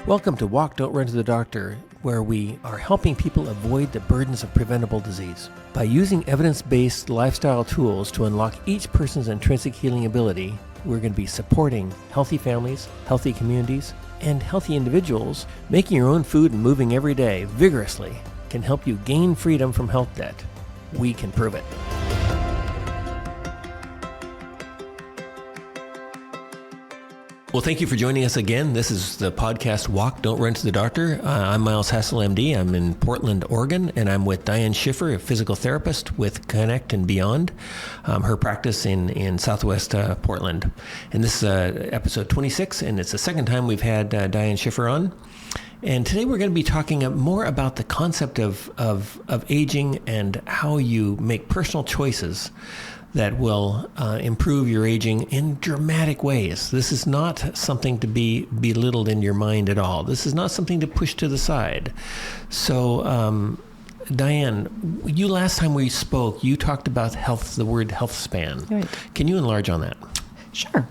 Welcome to Walk, Don't Run to the Doctor, where we are helping people avoid the burdens of preventable disease. By using evidence-based lifestyle tools to unlock each person's intrinsic healing ability, we're going to be supporting healthy families, healthy communities, and healthy individuals. Making your own food and moving every day vigorously can help you gain freedom from health debt. We can prove it. Well, thank you for joining us again. This is the podcast Walk, Don't Run to the Doctor. I'm Miles Hassell, MD. I'm in Portland, Oregon, and I'm with Diane Shiffer, a physical therapist with Connect and Beyond, her practice in Southwest Portland. And this is episode 26, and it's the second time we've had Diane Shiffer on. And today we're going to be talking more about the concept of aging and how you make personal choices that will improve your aging in dramatic ways. This is not something to be belittled in your mind at all. This is not something to push to the side. So, Diane, you last time we spoke, you talked about the word Healthspan. Right. Can you enlarge on that? Sure.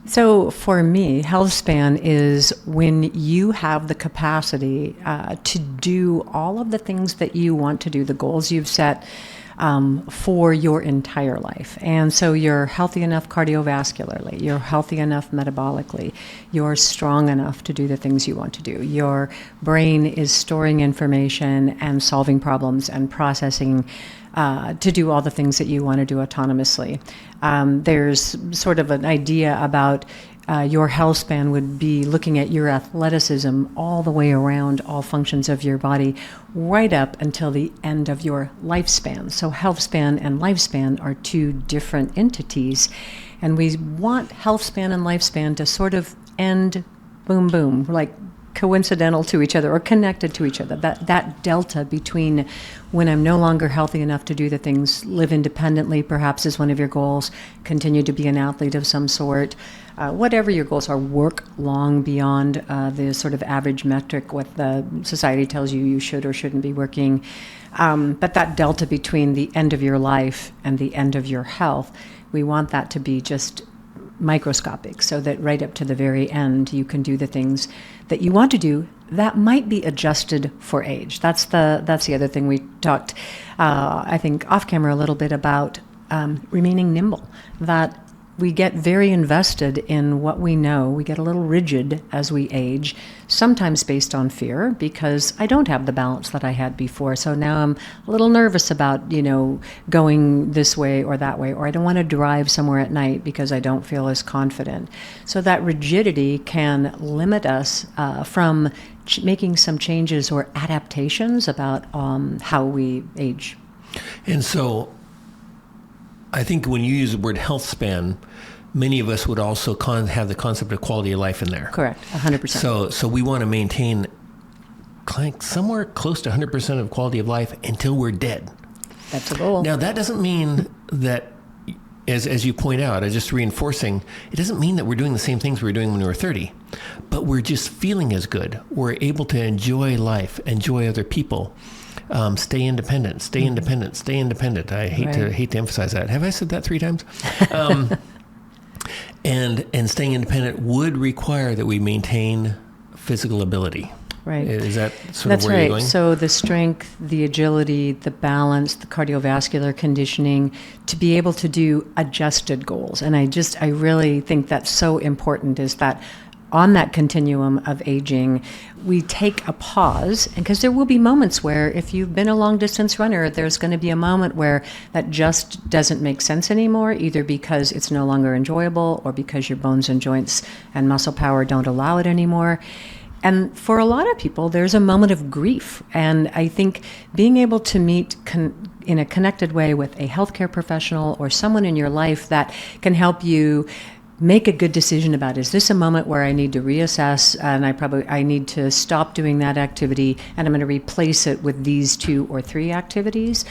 So for me, Healthspan is when you have the capacity to do all of the things that you want to do, the goals you've set for your entire life. And so you're healthy enough cardiovascularly, you're healthy enough metabolically, you're strong enough to do the things you want to do. Your brain is storing information and solving problems and processing to do all the things that you want to do autonomously. There's sort of an idea about your health span would be looking at your athleticism all the way around all functions of your body right up until the end of your lifespan. So health span and lifespan are two different entities, and we want health span and lifespan to sort of end boom boom, like coincidental to each other or connected to each other. That delta between when I'm no longer healthy enough to do the things, live independently perhaps is one of your goals, continue to be an athlete of some sort, whatever your goals are, work long beyond the sort of average metric what the society tells you should or shouldn't be working. But that delta between the end of your life and the end of your health, we want that to be just microscopic, so that right up to the very end you can do the things that you want to do that might be adjusted for age. That's the other thing we talked, I think, off camera a little bit about remaining nimble, that we get very invested in what we know. We get a little rigid as we age, sometimes based on fear, because I don't have the balance that I had before. So now I'm a little nervous about, going this way or that way, or I don't want to drive somewhere at night because I don't feel as confident. So that rigidity can limit us from making some changes or adaptations about how we age. And so I think when you use the word health span, many of us would also have the concept of quality of life in there. Correct, 100%. So we want to maintain somewhere close to 100% of quality of life until we're dead. That's a goal. Now, that doesn't mean that, as you point out, just reinforcing, it doesn't mean that we're doing the same things we were doing when we were 30, but we're just feeling as good. We're able to enjoy life, enjoy other people. Stay independent, stay independent, stay independent. I hate to emphasize that. Have I said that 3 times? And staying independent would require that we maintain physical ability. Right. Is that sort That's of where right. you're going? So the strength, the agility, the balance, the cardiovascular conditioning, to be able to do adjusted goals. And I really think that's so important, is that on that continuum of aging, we take a pause, and because there will be moments where, if you've been a long distance runner, there's going to be a moment where that just doesn't make sense anymore, either because it's no longer enjoyable or because your bones and joints and muscle power don't allow it anymore. And for a lot of people, there's a moment of grief. And I think being able to meet in a connected way with a healthcare professional or someone in your life that can help you make a good decision about, is this a moment where I need to reassess and I need to stop doing that activity and I'm going to replace it with these 2 or 3 activities.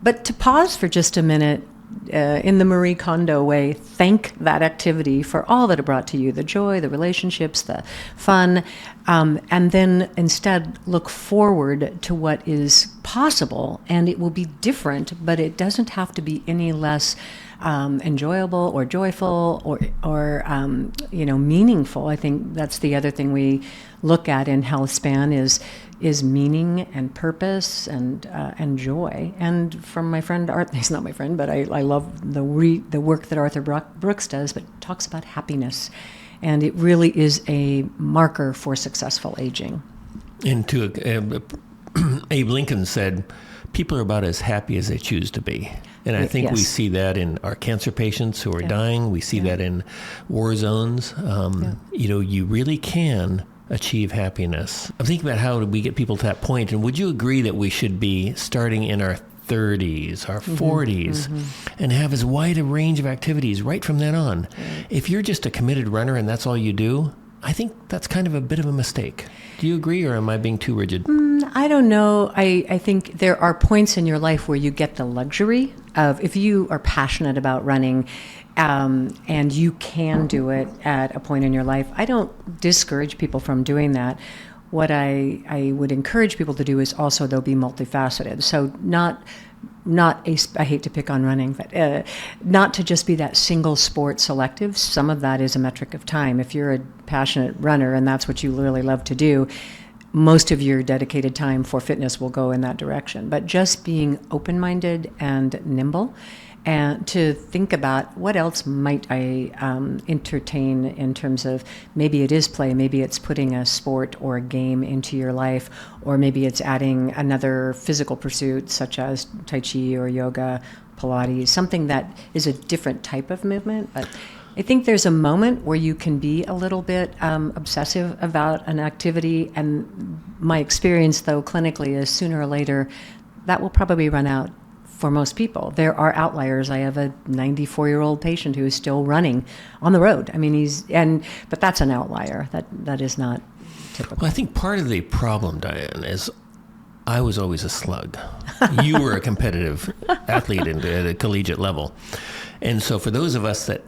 But to pause for just a minute, in the Marie Kondo way, thank that activity for all that it brought to you, the joy, the relationships, the fun, and then instead look forward to what is possible, and it will be different, but it doesn't have to be any less enjoyable or joyful or meaningful. I think that's the other thing we look at in Healthspan is meaning and purpose and joy. And from my friend Arthur, he's not my friend, but I love the work that Arthur Brooks does, but talks about happiness, and it really is a marker for successful aging. And Abe Lincoln said, people are about as happy as they choose to be. And I think we see that in our cancer patients who are dying. We see that in war zones. You really can achieve happiness. I'm thinking about how do we get people to that point. And would you agree that we should be starting in our 30s, our 40s, and have as wide a range of activities right from then on? Right. If you're just a committed runner and that's all you do, I think that's kind of a bit of a mistake. Do you agree, or am I being too rigid? I don't know. I think there are points in your life where you get the luxury of, if you are passionate about running and you can do it at a point in your life, I don't discourage people from doing that. What I would encourage people to do is also, though, be multifaceted. So I hate to pick on running, but not to just be that single sport selective. Some of that is a metric of time. If you're a passionate runner and that's what you really love to do, most of your dedicated time for fitness will go in that direction. But just being open-minded and nimble, and to think about what else might I entertain in terms of, maybe it is play, maybe it's putting a sport or a game into your life, or maybe it's adding another physical pursuit such as Tai Chi or yoga, Pilates, something that is a different type of movement. But I think there's a moment where you can be a little bit obsessive about an activity, and my experience, though, clinically, is sooner or later that will probably run out. For most people, there are outliers. I have a 94-year-old patient who is still running on the road. I mean, but that's an outlier. That is not typical. Well, I think part of the problem, Diane, is I was always a slug. You were a competitive athlete at a collegiate level, and so for those of us that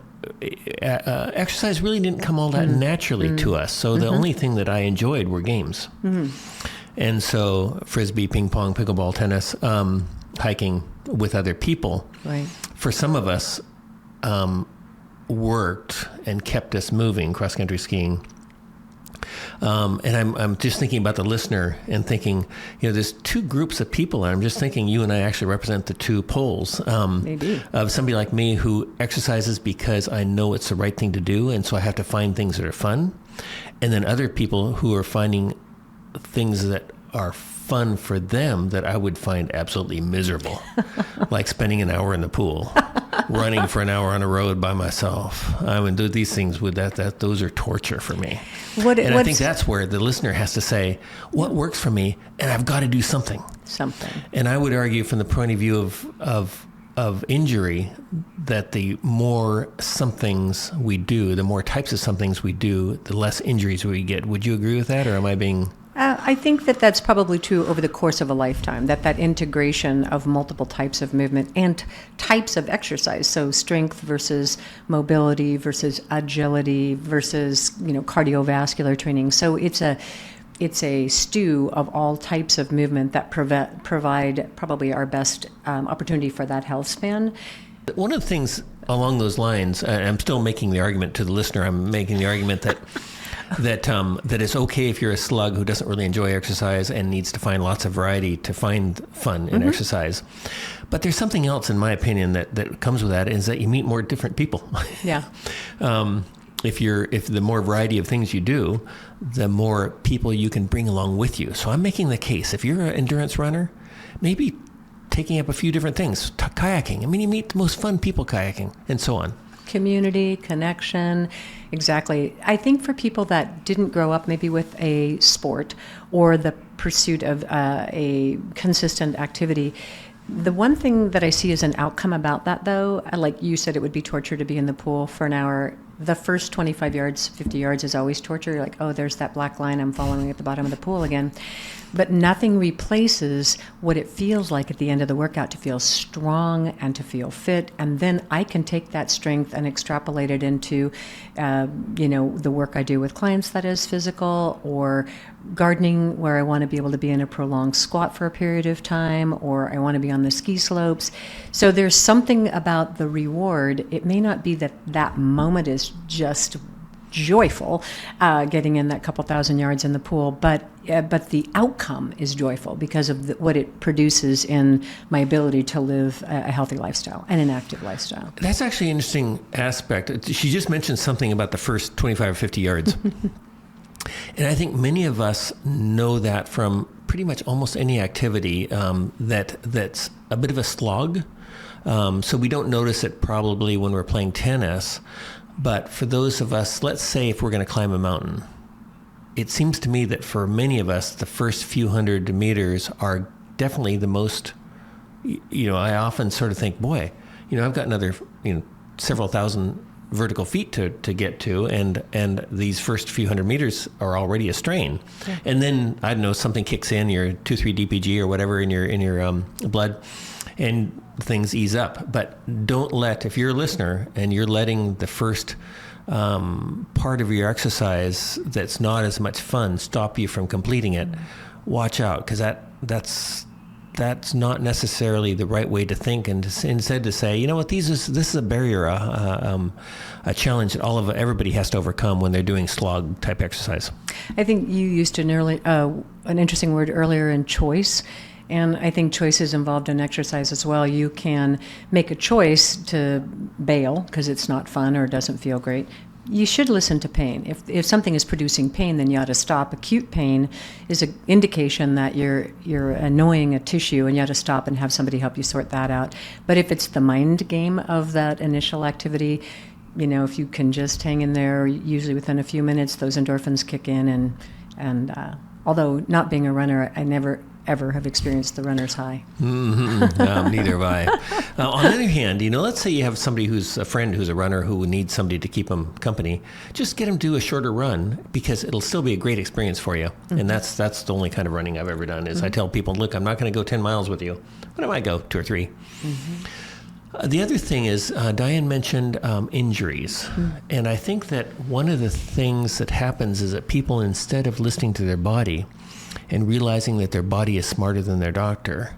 exercise really didn't come all that naturally to us. So the only thing that I enjoyed were games, and so frisbee, ping pong, pickleball, tennis, hiking with other people. Right. For some of us, worked and kept us moving, cross-country skiing. And I'm just thinking about the listener and thinking, there's two groups of people, and I'm just thinking you and I actually represent the two poles. Maybe. Of somebody like me who exercises because I know it's the right thing to do, and so I have to find things that are fun. And then other people who are finding things that are fun for them that I would find absolutely miserable, like spending an hour in the pool, running for an hour on a road by myself. I would do these things with that. Those are torture for me. I think that's where the listener has to say, what works for me, and I've got to do something. And I would argue from the point of view of injury that the more somethings we do, the more types of somethings we do, the less injuries we get. Would you agree with that, or am I being... I think that's probably true over the course of a lifetime, that integration of multiple types of movement and types of exercise, so strength versus mobility versus agility versus cardiovascular training. So it's a stew of all types of movement that provide probably our best opportunity for that health span. One of the things along those lines, and I'm still making the argument to the listener, I'm making the argument that it's okay if you're a slug who doesn't really enjoy exercise and needs to find lots of variety to find fun in exercise. But there's something else, in my opinion, that comes with that, is that you meet more different people. Yeah. If the more variety of things you do, the more people you can bring along with you. So I'm making the case, if you're an endurance runner, maybe taking up a few different things, kayaking. I mean, you meet the most fun people kayaking, and so on. Community, connection, exactly. I think for people that didn't grow up maybe with a sport or the pursuit of a consistent activity, the one thing that I see as an outcome about that, though, like you said, it would be torture to be in the pool for an hour. the first 25 yards, 50 yards is always torture. You're like, oh, there's that black line I'm following at the bottom of the pool again. But nothing replaces what it feels like at the end of the workout to feel strong and to feel fit. And then I can take that strength and extrapolate it into, the work I do with clients that is physical, or gardening where I want to be able to be in a prolonged squat for a period of time, or I want to be on the ski slopes. So there's something about the reward. It may not be that that moment is just joyful, getting in that couple thousand yards in the pool, but the outcome is joyful because of what it produces in my ability to live a healthy lifestyle and an active lifestyle. That's actually an interesting aspect. She just mentioned something about the first 25 or 50 yards. And I think many of us know that from pretty much almost any activity, that's a bit of a slog. So we don't notice it probably when we're playing tennis. But for those of us, let's say if we're going to climb a mountain, it seems to me that for many of us, the first few hundred meters are definitely the most, I often sort of think, boy, I've got another, several thousand vertical feet to get to, and these first few hundred meters are already a strain. Yeah. And then, I don't know, something kicks in, your 2-3 DPG or whatever in your blood, and things ease up. But don't let, if you're a listener and you're letting the first part of your exercise that's not as much fun stop you from completing it, watch out, because that's not necessarily the right way to think. And instead to say, you know what, this is a barrier, a challenge that everybody has to overcome when they're doing slog type exercise. I think you used an interesting word earlier in choice. And I think choice is involved in exercise as well. You can make a choice to bail because it's not fun or doesn't feel great. You should listen to pain. If something is producing pain, then you ought to stop. Acute pain is an indication that you're annoying a tissue, and you ought to stop and have somebody help you sort that out. But if it's the mind game of that initial activity, if you can just hang in there, usually within a few minutes, those endorphins kick in. And although not being a runner, I never ever have experienced the runner's high. Mm-hmm. Neither have I. On the other hand, let's say you have somebody who's a friend who's a runner who needs somebody to keep them company. Just get them to do a shorter run, because it'll still be a great experience for you. Mm-hmm. And that's the only kind of running I've ever done is I tell people, look, I'm not going to go 10 miles with you, but I might go 2 or 3. Mm-hmm. The other thing is, Diane mentioned injuries. Mm-hmm. And I think that one of the things that happens is that people, instead of listening to their body and realizing that their body is smarter than their doctor,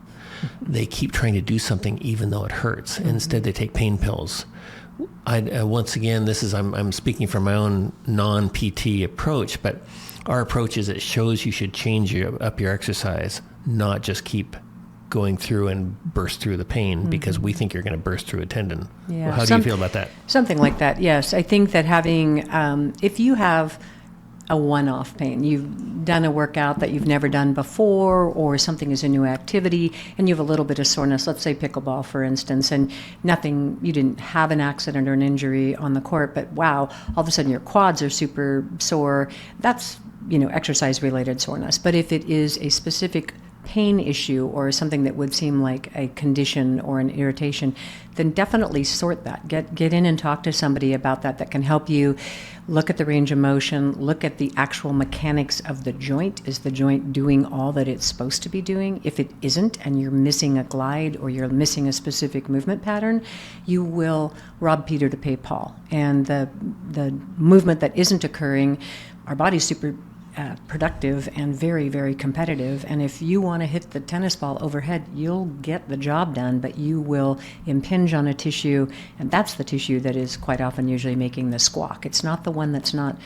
they keep trying to do something even though it hurts. Mm-hmm. Instead, they take pain pills. Once again, I'm speaking from my own non-PT approach, but our approach is it shows you should change up your exercise, not just keep going through and burst through the pain because we think you're going to burst through a tendon. Yeah. Well, how do you feel about that? Something like that, yes. I think that having, if you have a one-off pain, you've done a workout that you've never done before, or something is a new activity, and you have a little bit of soreness, let's say pickleball, for instance, and you didn't have an accident or an injury on the court, but wow, all of a sudden your quads are super sore, that's, exercise-related soreness. But if it is a specific pain issue or something that would seem like a condition or an irritation, then definitely sort that. Get in and talk to somebody about that can help you look at the range of motion, look at the actual mechanics of the joint. Is the joint doing all that it's supposed to be doing? If it isn't, and you're missing a glide or you're missing a specific movement pattern, you will rob Peter to pay Paul. And the movement that isn't occurring, our body's super productive and very, very competitive. And if you want to hit the tennis ball overhead, you'll get the job done, but you will impinge on a tissue, and that's the tissue that is quite often usually making the squawk. It's not the one that's not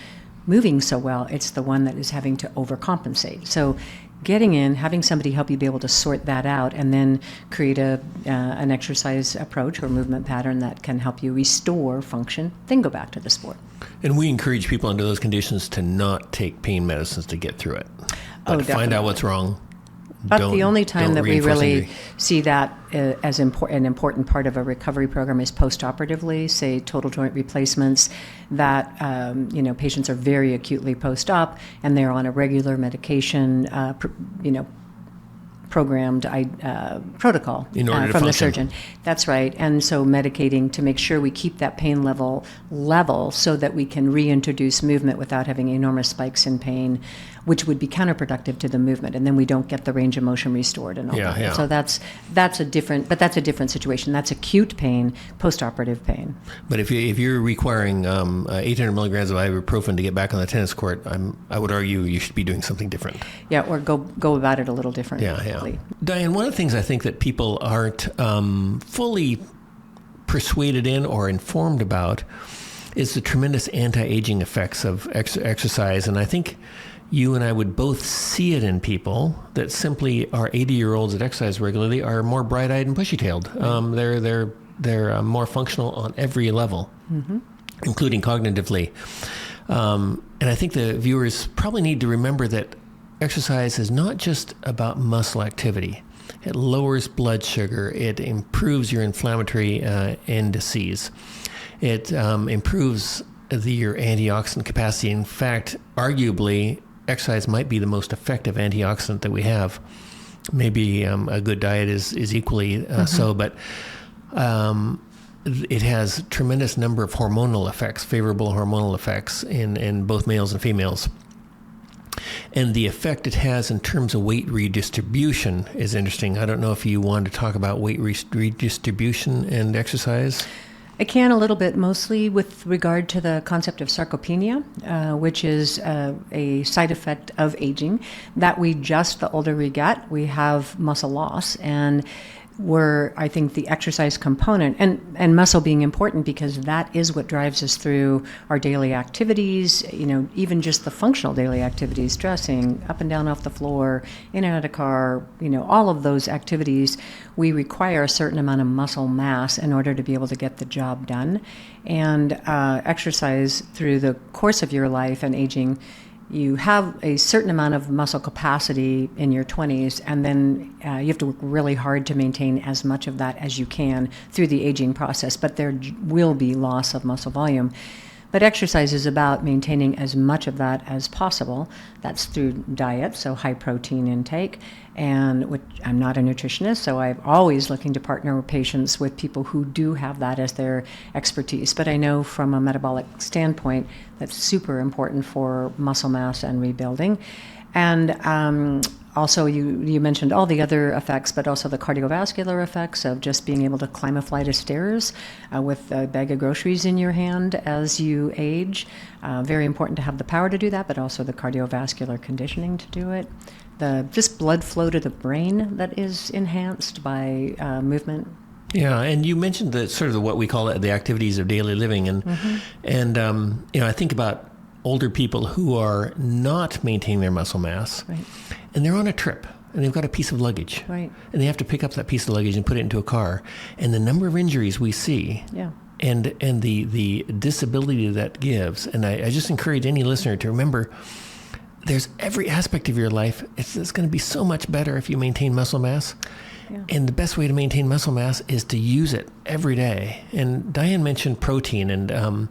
moving so well, it's the one that is having to overcompensate. So getting in, having somebody help you be able to sort that out, and then create an exercise approach or movement pattern that can help you restore function, then go back to the sport. And we encourage people under those conditions to not take pain medicines to get through it. But find out what's wrong. But the only time that we really see that as an important part of a recovery program is post-operatively, say total joint replacements, that patients are very acutely post-op and they're on a regular medication, programmed protocol In order to from the function. surgeon. That's right. And so medicating to make sure we keep that pain level so that we can reintroduce movement without having enormous spikes in pain, which would be counterproductive to the movement, and then we don't get the range of motion restored and all Yeah, that. yeah. So that's a different situation. That's acute pain, postoperative pain. But if you're requiring 800 milligrams of ibuprofen to get back on the tennis court, I would argue you should be doing something different. Yeah, or go about it a little differently. Yeah. Diane, one of the things I think that people aren't fully persuaded in or informed about is the tremendous anti-aging effects of exercise. And I think you and I would both see it in people that simply are 80-year-olds that exercise regularly are more bright-eyed and bushy-tailed. They're more functional on every level, including cognitively. And I think the viewers probably need to remember that exercise is not just about muscle activity. It lowers blood sugar. It improves your inflammatory indices. It improves your antioxidant capacity. In fact, arguably, exercise might be the most effective antioxidant that we have. Maybe a good diet is equally so, but it has tremendous number of hormonal effects, favorable hormonal effects in both males and females. And the effect it has in terms of weight redistribution is interesting. I don't know if you want to talk about weight redistribution and exercise. I can a little bit, mostly with regard to the concept of sarcopenia, which is a side effect of aging, that the older we get, we have muscle loss. And I think the exercise component, and muscle being important because that is what drives us through our daily activities, even just the functional daily activities, dressing, up and down off the floor, in and out of car, all of those activities, we require a certain amount of muscle mass in order to be able to get the job done. And exercise through the course of your life and aging, you have a certain amount of muscle capacity in your 20s, and then you have to work really hard to maintain as much of that as you can through the aging process, but there will be loss of muscle volume. But exercise is about maintaining as much of that as possible. That's through diet, so high protein intake, and which I'm not a nutritionist, so I'm always looking to partner with patients with people who do have that as their expertise. But I know from a metabolic standpoint, that's super important for muscle mass and rebuilding. And also, you mentioned all the other effects, but also the cardiovascular effects of just being able to climb a flight of stairs with a bag of groceries in your hand as you age. Very important to have the power to do that, but also the cardiovascular conditioning to do it. Just blood flow to the brain that is enhanced by movement. Yeah, and you mentioned the sort of what we call the activities of daily living, and I think about older people who are not maintaining their muscle mass, right, and they're on a trip, and they've got a piece of luggage, right, and they have to pick up that piece of luggage and put it into a car, and the number of injuries we see, yeah, and the disability that gives, and I just encourage any listener to remember, there's every aspect of your life. It's going to be so much better if you maintain muscle mass. Yeah. And the best way to maintain muscle mass is to use it every day. And Diane mentioned protein. And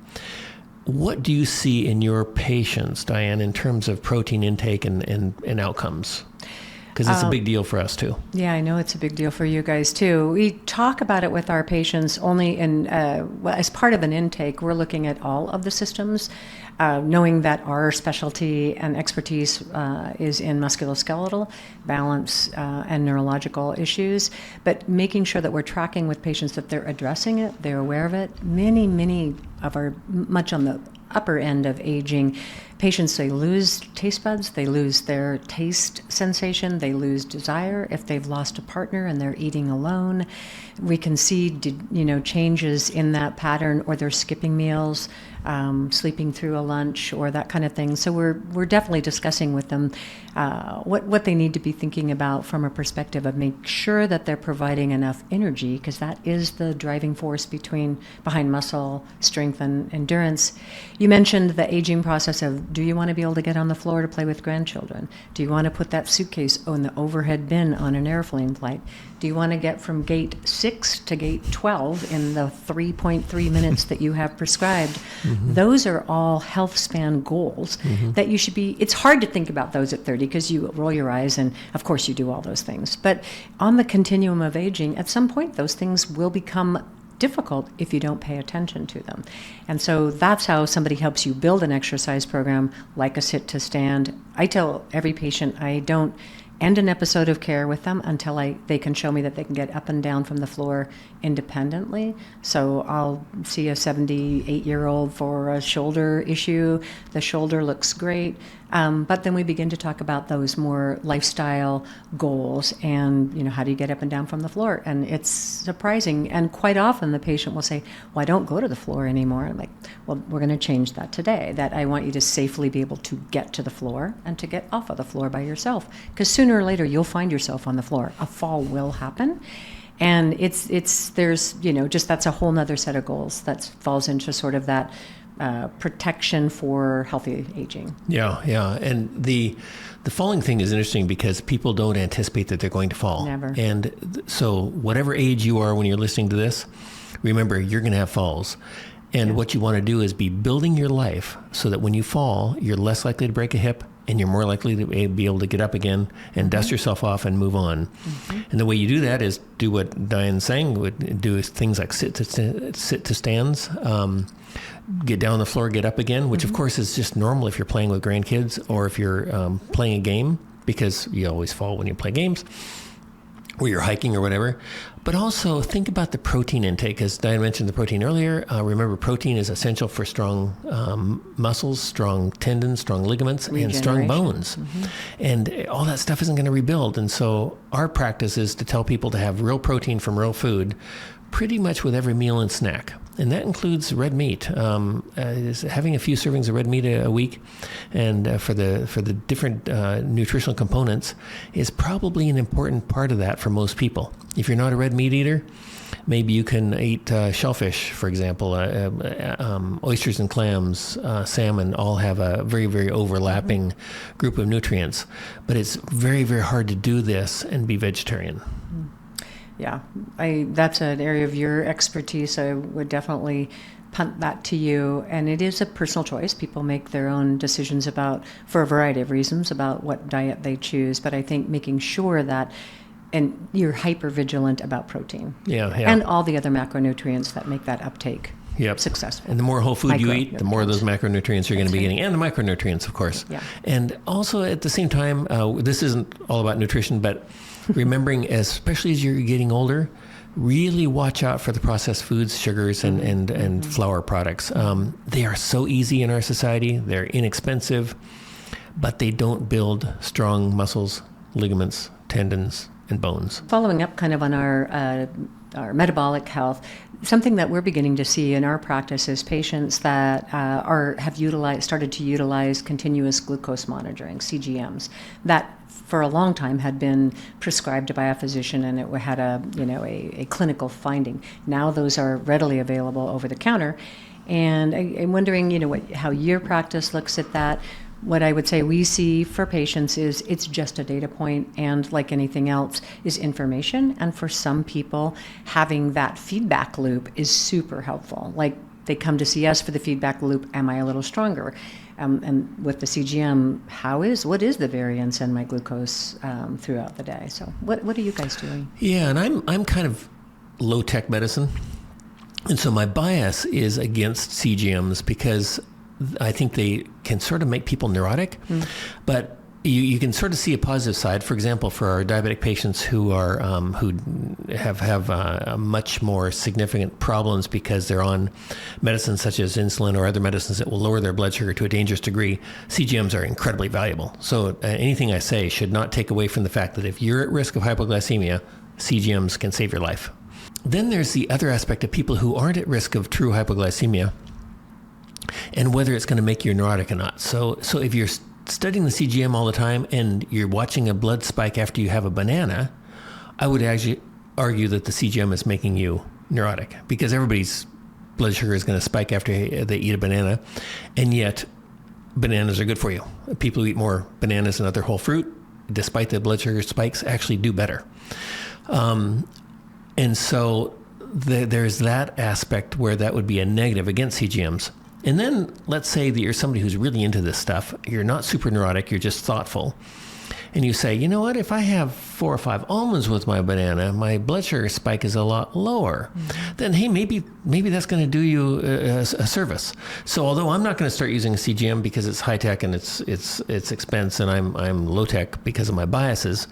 what do you see in your patients, Diane, in terms of protein intake and outcomes? Because it's a big deal for us, too. Yeah, I know it's a big deal for you guys, too. We talk about it with our patients only as part of an intake. We're looking at all of the systems, knowing that our specialty and expertise is in musculoskeletal, balance, and neurological issues, but making sure that we're tracking with patients that they're addressing it, they're aware of it. Many of our, much on the upper end of aging, patients, they lose taste buds, they lose their taste sensation, they lose desire if they've lost a partner and they're eating alone. We can see, changes in that pattern, or they're skipping meals, sleeping through a lunch, or that kind of thing. So we're definitely discussing with them what they need to be thinking about from a perspective of make sure that they're providing enough energy, because that is the driving force behind muscle strength and endurance. You mentioned the aging process of do you want to be able to get on the floor to play with grandchildren? Do you want to put that suitcase in the overhead bin on an airplane flight? Do you want to get from gate 6 to gate 12 in the 3.3 minutes that you have prescribed? Those are all Healthspan goals that you should be, it's hard to think about those at 30 because you roll your eyes and of course you do all those things. But on the continuum of aging, at some point those things will become difficult if you don't pay attention to them. And so that's how somebody helps you build an exercise program like a sit to stand. I tell every patient I don't end an episode of care with them until they can show me that they can get up and down from the floor independently. So I'll see a 78-year-old for a shoulder issue. The shoulder looks great. But then we begin to talk about those more lifestyle goals and, how do you get up and down from the floor? And it's surprising. And quite often the patient will say, well, I don't go to the floor anymore. I'm like, well, we're going to change that today, that I want you to safely be able to get to the floor and to get off of the floor by yourself. Because sooner or later you'll find yourself on the floor. A fall will happen. And there's, just that's a whole nother set of goals that falls into sort of that protection for healthy aging. Yeah. And the falling thing is interesting because people don't anticipate that they're going to fall. Never. And so whatever age you are when you're listening to this, remember you're going to have falls. And what you want to do is be building your life so that when you fall, you're less likely to break a hip and you're more likely to be able to get up again and dust yourself off and move on. And the way you do that is do what Diane's saying, do things like sit to stands, get down on the floor, get up again, which of course is just normal if you're playing with grandkids or if you're playing a game, because you always fall when you play games, or you're hiking or whatever. But also think about the protein intake. As Diane mentioned the protein earlier, remember protein is essential for strong muscles, strong tendons, strong ligaments, and strong bones. And all that stuff isn't going to rebuild. And so our practice is to tell people to have real protein from real food pretty much with every meal and snack. And that includes red meat. Having a few servings of red meat a week, and for the different nutritional components, is probably an important part of that for most people. If you're not a red meat eater, maybe you can eat shellfish, for example. Oysters and clams, salmon, all have a very, very overlapping group of nutrients. But it's very, very hard to do this and be vegetarian. Yeah, that's an area of your expertise. I would definitely punt that to you. And it is a personal choice. People make their own decisions for a variety of reasons, about what diet they choose. But I think making sure that, and you're hyper vigilant about protein. Yeah. And all the other macronutrients that make that uptake successful. And the more whole food you eat, the more of those macronutrients you're going to be getting, and the micronutrients, of course. Yeah. And also at the same time, this isn't all about nutrition, but remembering, especially as you're getting older, really watch out for the processed foods, sugars, and flour products. They are so easy in our society. They're inexpensive, but they don't build strong muscles, ligaments, tendons, and bones. Following up kind of on our metabolic health, something that we're beginning to see in our practice is patients that have started to utilize continuous glucose monitoring, CGMs, that for a long time had been prescribed by a physician, and it had a clinical finding. Now those are readily available over the counter, and I'm wondering, how your practice looks at that. What I would say we see for patients is it's just a data point, and like anything else, is information. And for some people, having that feedback loop is super helpful. Like, they come to see us for the feedback loop. Am I a little stronger? And with the CGM, what is the variance in my glucose throughout the day? So what are you guys doing? Yeah, and I'm kind of low-tech medicine. And so my bias is against CGMs because I think they can sort of make people neurotic. But you can sort of see a positive side. For example, for our diabetic patients who have much more significant problems because they're on medicines such as insulin or other medicines that will lower their blood sugar to a dangerous degree, CGMs are incredibly valuable. So anything I say should not take away from the fact that if you're at risk of hypoglycemia, CGMs can save your life. Then there's the other aspect of people who aren't at risk of true hypoglycemia, and whether it's going to make you neurotic or not. So if you're studying the CGM all the time and you're watching a blood spike after you have a banana, I would actually argue that the CGM is making you neurotic, because everybody's blood sugar is going to spike after they eat a banana. And yet bananas are good for you. People who eat more bananas and other whole fruit, despite the blood sugar spikes, actually do better. And so there's that aspect where that would be a negative against CGMs. And then let's say that you're somebody who's really into this stuff. You're not super neurotic. You're just thoughtful. And you say, you know what, if I have 4 or 5 almonds with my banana, my blood sugar spike is a lot lower. Mm-hmm. Then, hey, maybe that's going to do you a service. So although I'm not going to start using a CGM because it's high tech and it's expense, and I'm low tech because of my biases,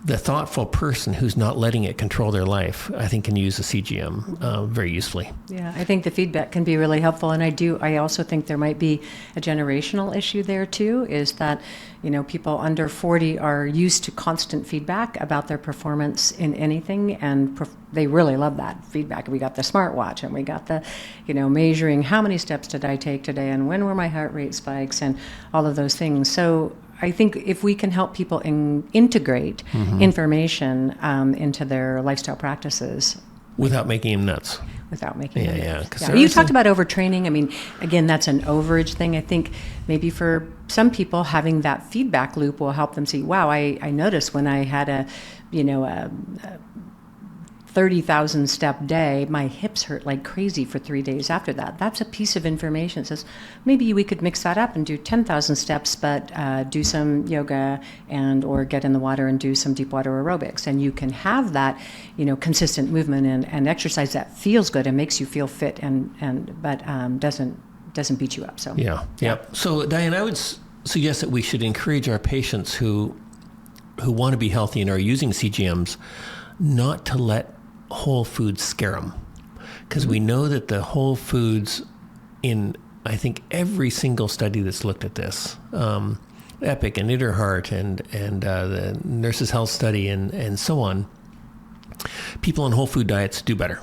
the thoughtful person who's not letting it control their life, I think, can use a CGM very usefully. Yeah, I think the feedback can be really helpful. And I also think there might be a generational issue there too, is that, people under 40 are used to constant feedback about their performance in anything, and they really love that feedback. We got the smartwatch, and we got the, measuring how many steps did I take today, and when were my heart rate spikes, and all of those things. So I think if we can help people integrate information into their lifestyle practices. Without making them nuts. Without making them nuts. Yeah. You talked about overtraining. I mean, again, that's an overage thing. I think maybe for some people, having that feedback loop will help them see, wow, I noticed when I had a 30,000 step day, my hips hurt like crazy for 3 days after that. That's a piece of information that says maybe we could mix that up and do 10,000 steps, but do some yoga or get in the water and do some deep water aerobics. And you can have that, consistent movement and exercise that feels good and makes you feel fit but doesn't beat you up. So yeah. So Diane, I would suggest that we should encourage our patients who want to be healthy and are using CGMs not to let whole foods scare them, because we know that the whole foods, in I think every single study that's looked at this, EPIC and InterHeart and the Nurses Health Study and so on, people on whole food diets do better.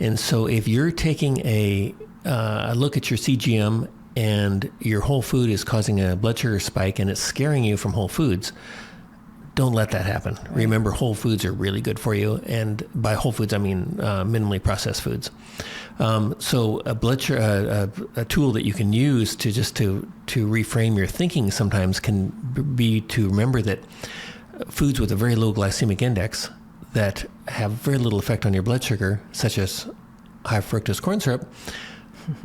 And so if you're taking a look at your CGM and your whole food is causing a blood sugar spike and it's scaring you from whole foods, don't let that happen. Right. Remember, whole foods are really good for you, and by whole foods I mean minimally processed foods. So a tool that you can use to reframe your thinking sometimes can be to remember that foods with a very low glycemic index that have very little effect on your blood sugar, such as high fructose corn syrup,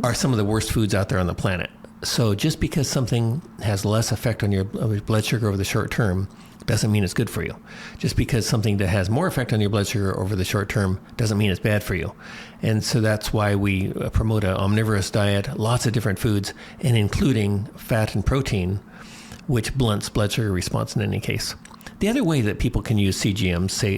are some of the worst foods out there on the planet. So just because something has less effect on your blood sugar over the short term doesn't mean it's good for you. Just because something that has more effect on your blood sugar over the short term doesn't mean it's bad for you. And so that's why we promote an omnivorous diet, lots of different foods, and including fat and protein, which blunts blood sugar response in any case. The other way that people can use CGMs, say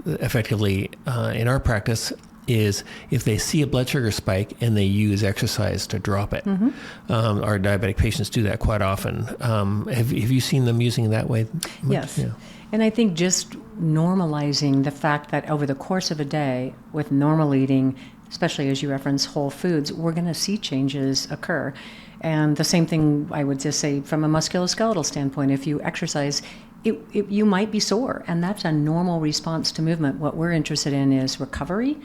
effectively in our practice, is if they see a blood sugar spike and they use exercise to drop it. Our diabetic patients do that quite often. Have you seen them using it that way? Yes. Yeah. And I think just normalizing the fact that over the course of a day with normal eating, especially as you reference whole foods, we're going to see changes occur. And the same thing I would just say from a musculoskeletal standpoint, if you exercise, you might be sore, and that's a normal response to movement. What we're interested in is recovery,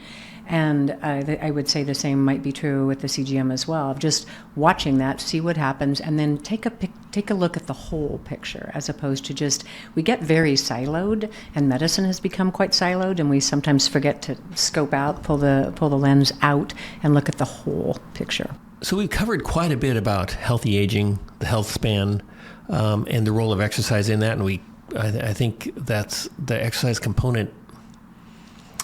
and I would say the same might be true with the CGM as well, of just watching that, see what happens, and then take a look at the whole picture, as opposed to just, we get very siloed, and medicine has become quite siloed, and we sometimes forget to scope out, pull the lens out, and look at the whole picture. So we've covered quite a bit about healthy aging, the Healthspan, and the role of exercise in that, and I think that's the exercise component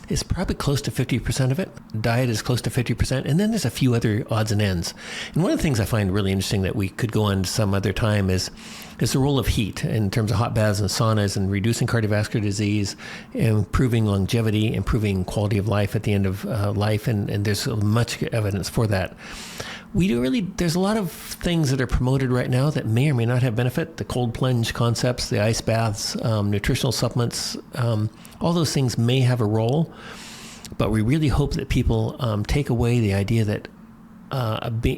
is probably close to 50% of it. Diet is close to 50%, and then there's a few other odds and ends. And one of the things I find really interesting that we could go on some other time is the role of heat in terms of hot baths and saunas and reducing cardiovascular disease, improving longevity, improving quality of life at the end of life, and there's much evidence for that. There's a lot of things that are promoted right now that may or may not have benefit. The cold plunge concepts, the ice baths, nutritional supplements, all those things may have a role, but we really hope that people take away the idea that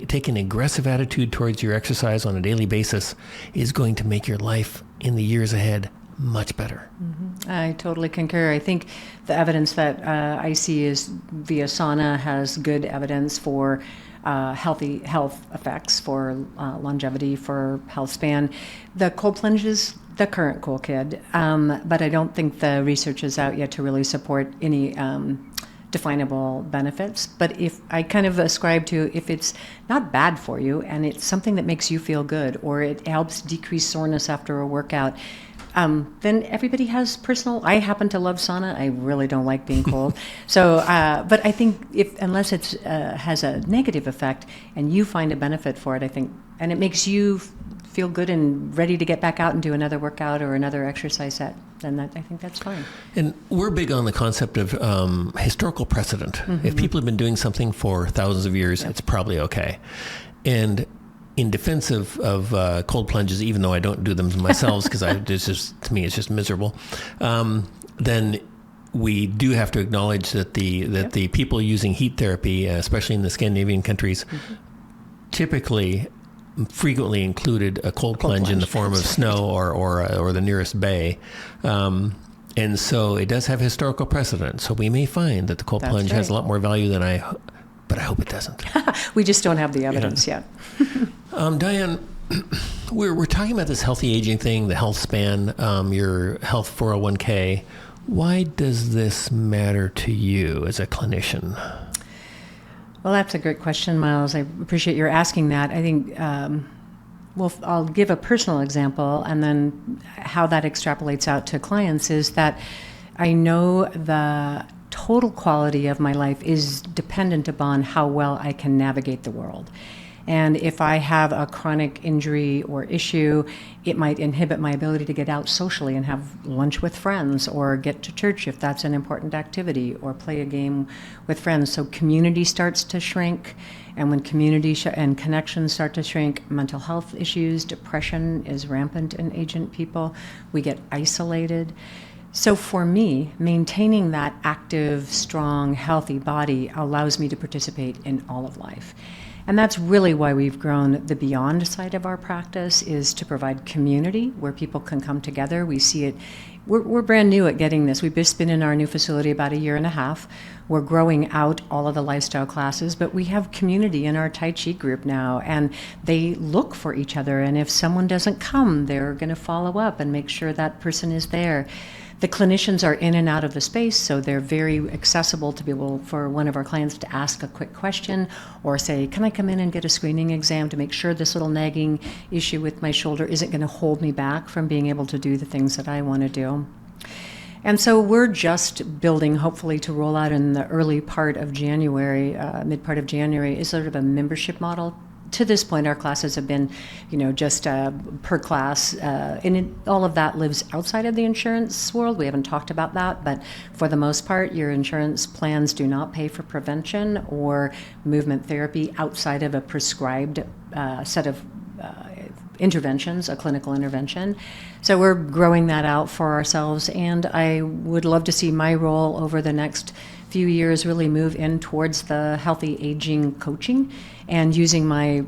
taking an aggressive attitude towards your exercise on a daily basis is going to make your life in the years ahead much better. Mm-hmm. I totally concur. I think the evidence that I see is via sauna has good evidence for health effects for longevity, for Healthspan. The cold plunge is the current cool kid, but I don't think the research is out yet to really support any definable benefits. But if I kind of ascribe to, if it's not bad for you and it's something that makes you feel good, or it helps decrease soreness after a workout, then everybody has personal. I happen to love sauna. I really don't like being cold. So, but I think unless it has a negative effect and you find a benefit for it, I think, and it makes you feel good and ready to get back out and do another workout or another exercise set, then I think that's fine. And we're big on the concept of historical precedent. Mm-hmm. If people have been doing something for thousands of years, it's probably okay. And in defense of cold plunges, even though I don't do them myself, because to me it's just miserable, then we do have to acknowledge that the people using heat therapy, especially in the Scandinavian countries, typically frequently included a cold plunge in the form of snow or the nearest bay. And so it does have historical precedent. So we may find that the cold plunge has a lot more value than but I hope it doesn't. We just don't have the evidence yet. Diane, we're talking about this healthy aging thing, the Healthspan, your Health 401k. Why does this matter to you as a clinician? Well, that's a great question, Miles. I appreciate your asking that. I think, I'll give a personal example, and then how that extrapolates out to clients is that I know the total quality of my life is dependent upon how well I can navigate the world. And if I have a chronic injury or issue, it might inhibit my ability to get out socially and have lunch with friends, or get to church if that's an important activity, or play a game with friends. So community starts to shrink. And when community and connections start to shrink, mental health issues, depression is rampant in aging people. We get isolated. So for me, maintaining that active, strong, healthy body allows me to participate in all of life. And that's really why we've grown the Beyond side of our practice, is to provide community where people can come together. We see it. We're brand new at getting this. We've just been in our new facility about a year and a half. We're growing out all of the lifestyle classes, but we have community in our Tai Chi group now, and they look for each other. And if someone doesn't come, they're going to follow up and make sure that person is there. The clinicians are in and out of the space, so they're very accessible to be able for one of our clients to ask a quick question, or say, can I come in and get a screening exam to make sure this little nagging issue with my shoulder isn't going to hold me back from being able to do the things that I want to do. And so we're just building, hopefully to roll out in the early part of January, mid part of January, is sort of a membership model. To this point, our classes have been, just per class, and all of that lives outside of the insurance world. We haven't talked about that, but for the most part, your insurance plans do not pay for prevention or movement therapy outside of a prescribed set of interventions, a clinical intervention. So we're growing that out for ourselves, and I would love to see my role over the next few years really move in towards the healthy aging coaching, and using my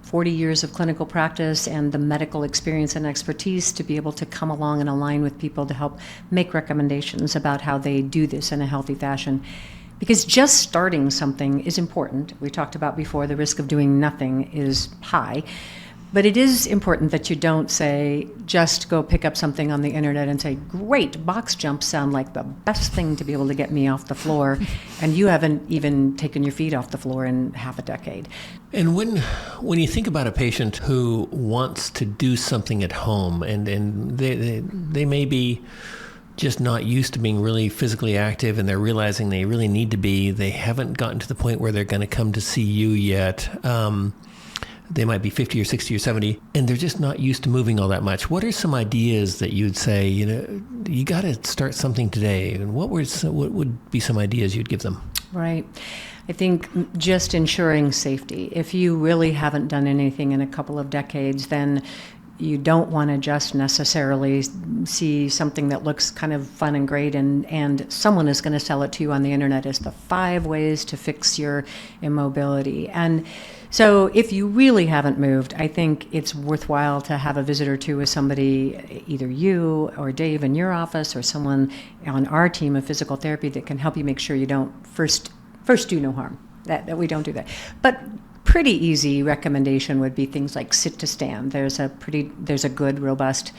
40 years of clinical practice and the medical experience and expertise to be able to come along and align with people to help make recommendations about how they do this in a healthy fashion. Because just starting something is important. We talked about before, the risk of doing nothing is high. But it is important that you don't say, just go pick up something on the internet and say, great, box jumps sound like the best thing to be able to get me off the floor, and you haven't even taken your feet off the floor in half a decade. And when you think about a patient who wants to do something at home, and they may be just not used to being really physically active, and they're realizing they really need to be, they haven't gotten to the point where they're going to come to see you yet. They might be 50 or 60 or 70, and they're just not used to moving all that much. What are some ideas that you'd say, you got to start something today? And what would be some ideas you'd give them? Right. I think just ensuring safety. If you really haven't done anything in a couple of decades, then you don't want to just necessarily see something that looks kind of fun and great, and someone is going to sell it to you on the internet as the 5 ways to fix your immobility. And so if you really haven't moved, I think it's worthwhile to have a visit or two with somebody, either you or Dave in your office, or someone on our team of physical therapy that can help you make sure you don't first do no harm, that we don't do that. But pretty easy recommendation would be things like sit to stand. There's a good, robust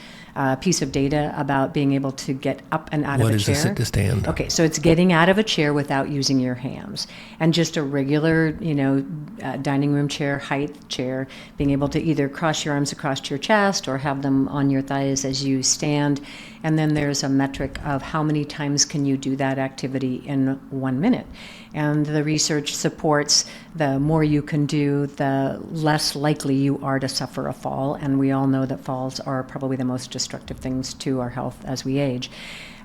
piece of data about being able to get up and out of a chair. What is a sit to stand? Okay, so it's getting out of a chair without using your hands, and just a regular, dining room chair, height chair, being able to either cross your arms across your chest or have them on your thighs as you stand. And then there's a metric of how many times can you do that activity in 1 minute. And the research supports the more you can do, the less likely you are to suffer a fall. And we all know that falls are probably the most destructive things to our health as we age.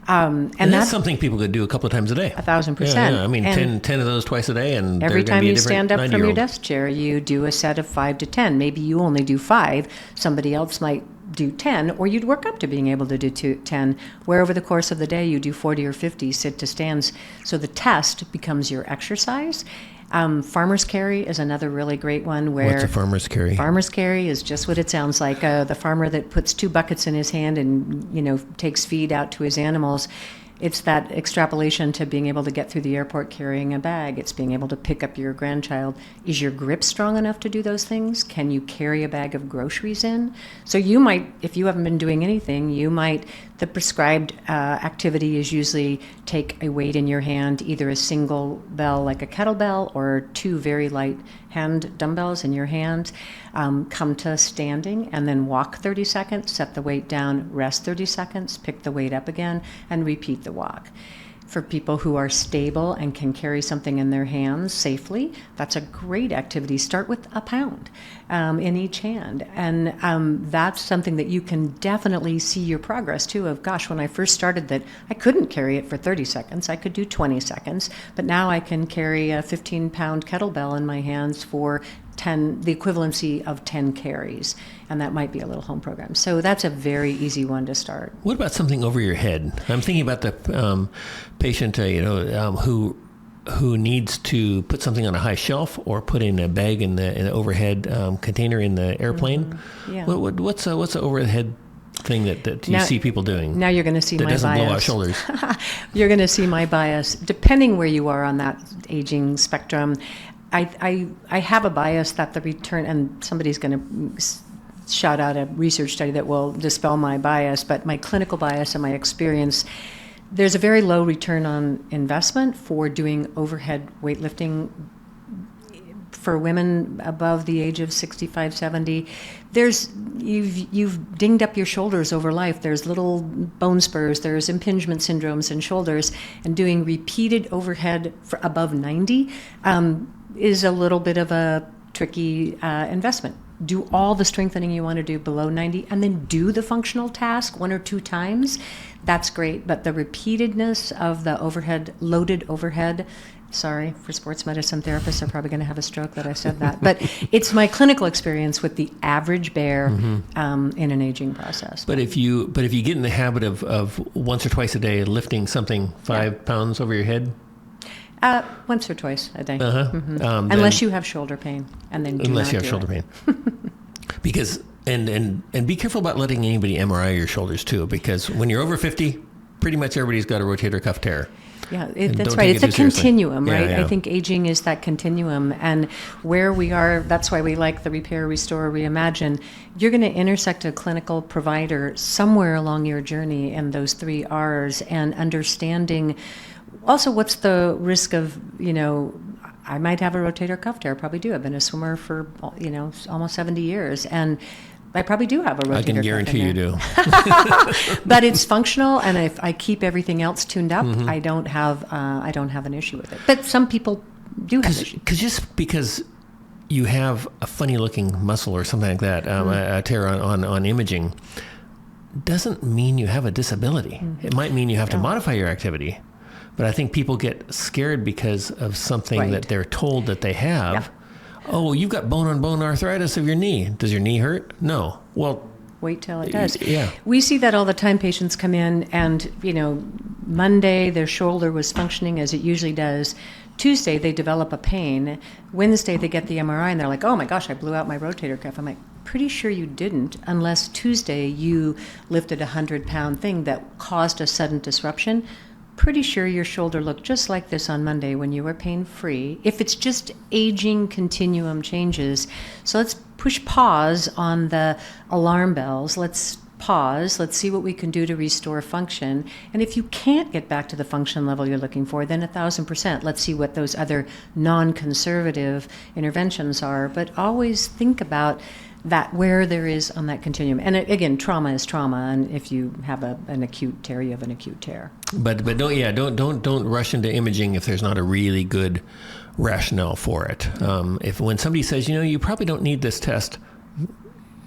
And that's something people could do a couple of times a day. 1,000%. Yeah. I mean, 10 of those twice a day, and every time you stand up from your 90-year-old. desk chair, you do a set of 5 to 10. Maybe you only do 5. Somebody else might do 10, or you'd work up to being able to do 10, where over the course of the day you do 40 or 50 sit to stands. So the test becomes your exercise. Farmer's carry is another really great one. Where What's a farmer's carry? Farmer's carry is just what it sounds like. The farmer that puts 2 buckets in his hand and takes feed out to his animals. It's that extrapolation to being able to get through the airport carrying a bag. It's being able to pick up your grandchild. Is your grip strong enough to do those things? Can you carry a bag of groceries in? So you might, if you haven't been doing anything, the prescribed activity is usually take a weight in your hand, either a single bell like a kettlebell or 2 very light hand dumbbells in your hand. Come to standing and then walk 30 seconds, set the weight down, rest 30 seconds, pick the weight up again, and repeat the walk. For people who are stable and can carry something in their hands safely, that's a great activity. Start with a pound in each hand. And that's something that you can definitely see your progress too of, gosh, when I first started that, I couldn't carry it for 30 seconds. I could do 20 seconds. But now I can carry a 15-pound kettlebell in my hands for the equivalency of 10 carries, and that might be a little home program. So that's a very easy one to start. What about something over your head? I'm thinking about the patient, who needs to put something on a high shelf or put in a bag in the overhead container in the airplane. Mm-hmm. Yeah. What's the overhead thing that you see people doing? Now you're going to see my bias. That doesn't blow out shoulders. You're going to see my bias, depending where you are on that aging spectrum. I have a bias that the return, and somebody's going to shout out a research study that will dispel my bias, but my clinical bias and my experience, there's a very low return on investment for doing overhead weightlifting for women above the age of 65, 70. You've dinged up your shoulders over life. There's little bone spurs, there's impingement syndromes in shoulders, and doing repeated overhead for above 90 is a little bit of a tricky investment. Do all the strengthening you want to do below 90 and then do the functional task 1 or 2 times. That's great, but the repeatedness of the loaded overhead, sorry, for sports medicine therapists are probably going to have a stroke that I said that, but it's my clinical experience with the average bear in an aging process. But if you get in the habit of once or twice a day lifting something 5 pounds over your head, once or twice a day. Unless you have shoulder pain, and then unless you have shoulder pain, because and be careful about letting anybody MRI your shoulders too, because when you're over 50, pretty much everybody's got a rotator cuff tear. Yeah, that's right. It's a continuum, right? Yeah. I think aging is that continuum, and where we are, that's why we like the repair, restore, reimagine. You're going to intersect a clinical provider somewhere along your journey in those 3 R's, and understanding also what's the risk of, I might have a rotator cuff tear. I probably do. I've been a swimmer for, almost 70 years, and I probably do have a rotator cuff. I can guarantee you do. But it's functional, and if I keep everything else tuned up, I don't have an issue with it. But some people do have issues. Just because you have a funny looking muscle or something like that, a tear on imaging, doesn't mean you have a disability. It might mean you have to modify your activity. But I think people get scared because of something that they're told that they have. Yeah. Oh, you've got bone-on-bone arthritis of your knee. Does your knee hurt? No. Well, wait till it does. Yeah. We see that all the time. Patients come in and, Monday their shoulder was functioning as it usually does. Tuesday they develop a pain. Wednesday they get the MRI and they're like, oh my gosh, I blew out my rotator cuff. I'm like, pretty sure you didn't, unless Tuesday you lifted a 100-pound thing that caused a sudden disruption. pretty sure your shoulder looked just like this on Monday when you were pain-free. If it's just aging continuum changes, so let's push pause on the alarm bells. Let's pause. Let's see what we can do to restore function. And if you can't get back to the function level you're looking for, then 1,000%. Let's see what those other non-conservative interventions are. But always think about that where there is on that continuum. And again, trauma is trauma, and if you have an acute tear, you have an acute tear. But don't rush into imaging if there's not a really good rationale for it. If when somebody says, you probably don't need this test,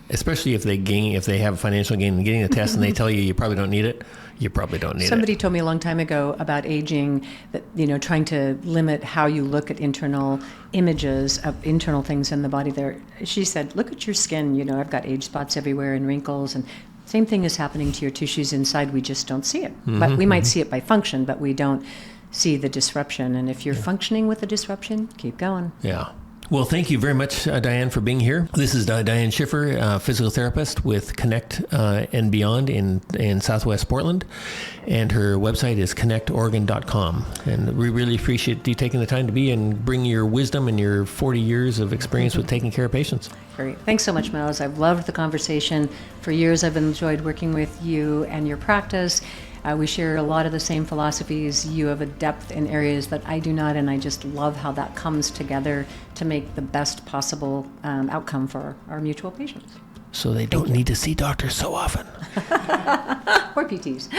especially if they have a financial gain in getting the test and they tell you probably don't need it, you probably don't need it. Somebody told me a long time ago about aging, that trying to limit how you look at internal images of internal things in the body. There, she said, look at your skin. I've got age spots everywhere and wrinkles, and same thing is happening to your tissues inside. We just don't see it. But we might see it by function, but we don't see the disruption. And if you're functioning with the disruption, keep going. Yeah. Well, thank you very much, Diane, for being here. This is Diane Shiffer, physical therapist with Connect and Beyond in Southwest Portland. And her website is connectoregon.com. And we really appreciate you taking the time to be and bring your wisdom and your 40 years of experience with taking care of patients. Great. Thanks so much, Miles. I've loved the conversation. For years, I've enjoyed working with you and your practice. We share a lot of the same philosophies. You have a depth in areas that I do not, and I just love how that comes together to make the best possible outcome for our mutual patients. So they don't need to see doctors so often. Or PTs.